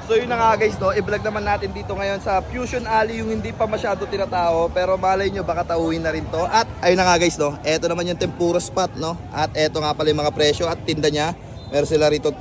So yun na nga guys, no, i-vlog naman natin dito ngayon sa Fusion Alley, yung hindi pa masyado tinatao, pero malay nyo baka tauhin na rin to. At ayun na nga guys, no, eto naman yung tempura spot, no. At eto nga pala yung mga presyo at tinda niya. Meron sila rito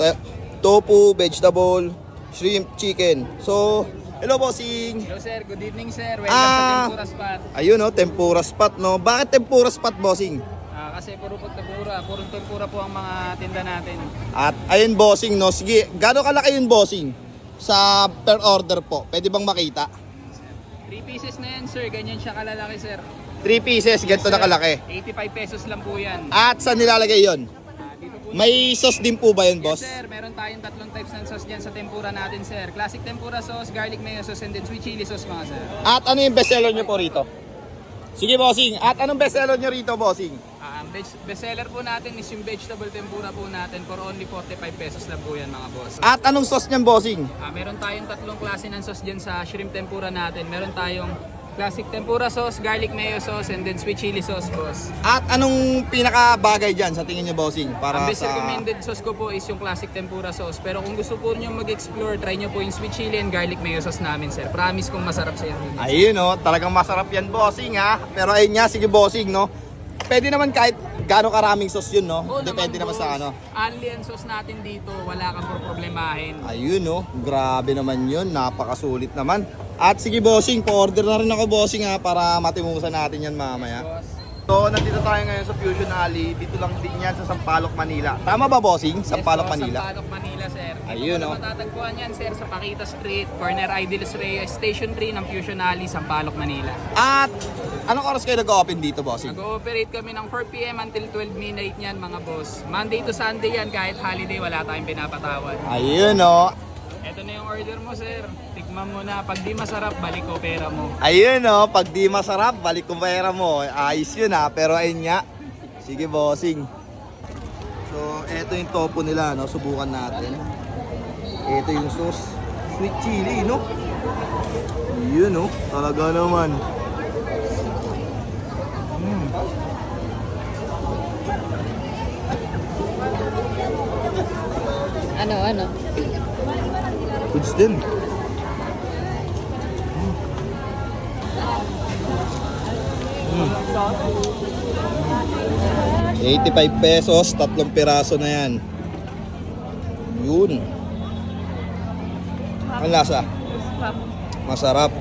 tofu, vegetable, shrimp, chicken. So, hello bossing. Hello sir, good evening sir. Welcome sa Tempura Spot. Ayun, no, tempura spot, no. Bakit tempura spot, bossing? Kasi puro tempura, purong tempura po ang mga tinda natin. At ayun bossing, no. Sige, gaano kalaki yun bossing? Sa per order po, pwede bang makita? 3 pieces na yan sir, ganyan siya kalalaki sir. 3 pieces, ganito na kalaki. 85 pesos lang po yan. At saan nilalagay yon? Dito po May sauce din po ba yun, boss? Yes sir, meron tayong tatlong types ng sauce dyan sa tempura natin sir. Classic tempura sauce, garlic mayo sauce, and then sweet chili sauce mga sir. At ano yung bestseller nyo po rito? Sige, bossing. At anong bestseller nyo rito, bossing? Ang bestseller po natin is yung vegetable tempura po natin for only 45 pesos lang po yan mga boss. At anong sauce nyan, bossing? Meron tayong tatlong klase ng sauce dyan sa shrimp tempura natin. Meron tayong classic tempura sauce, garlic mayo sauce, and then sweet chili sauce, boss. At anong pinakabagay dyan sa tingin nyo, bossing? Para Ang best sa... recommended sauce ko po is yung classic tempura sauce. Pero kung gusto po nyo mag-explore, try nyo po yung sweet chili and garlic mayo sauce namin, sir. Promise kong masarap sa inyo. Ayun, no. Talagang masarap yan, bossing, ha? Pero ayun nga, sige, bossing, no. Pwede naman kahit gaano karaming sauce yun, no? Oo Depende naman boss. sa ano. Only ang sauce natin dito, wala kang problemahin. Ayun, no. Grabe naman yun. Napakasulit naman. At sige, bossing, pa-order na rin ako, bossing, ha, para matimusan natin yan mamaya. Boss. So, nandito tayo ngayon sa Fusion Alley. Dito lang din yan sa Sampaloc, Manila. Tama ba, bossing? Sampaloc, Yes, boss, Manila. Sampaloc, Manila, sir. Ayun, Dito no. matatagpuan yan, sir, sa Paquita Street, corner Ideals Reyes, Station 3 ng Fusion Alley, Sampaloc, Manila. At anong oras kayo nag-open dito, bossing? Nag-ooperate kami ng 4 PM until 12 midnight yan, mga boss. Monday to Sunday yan, kahit holiday, wala tayong pinapatawad. Ayun, no. Ito na yung order mo, sir. Tikman mo na. Pag di masarap, balik ko pera mo. Ayun, no. Pag di masarap, balik ko pera mo. Ayos yun, ha. Pero ayun nga. Sige, bossing. So, eto yung topo nila, no. Subukan natin. Eto yung sauce. Sweet chili, no. Yun, no. Talaga naman. Ano? Goods din. 85 pesos, 3 piraso na yan. Yun. Ang lasa? Masarap.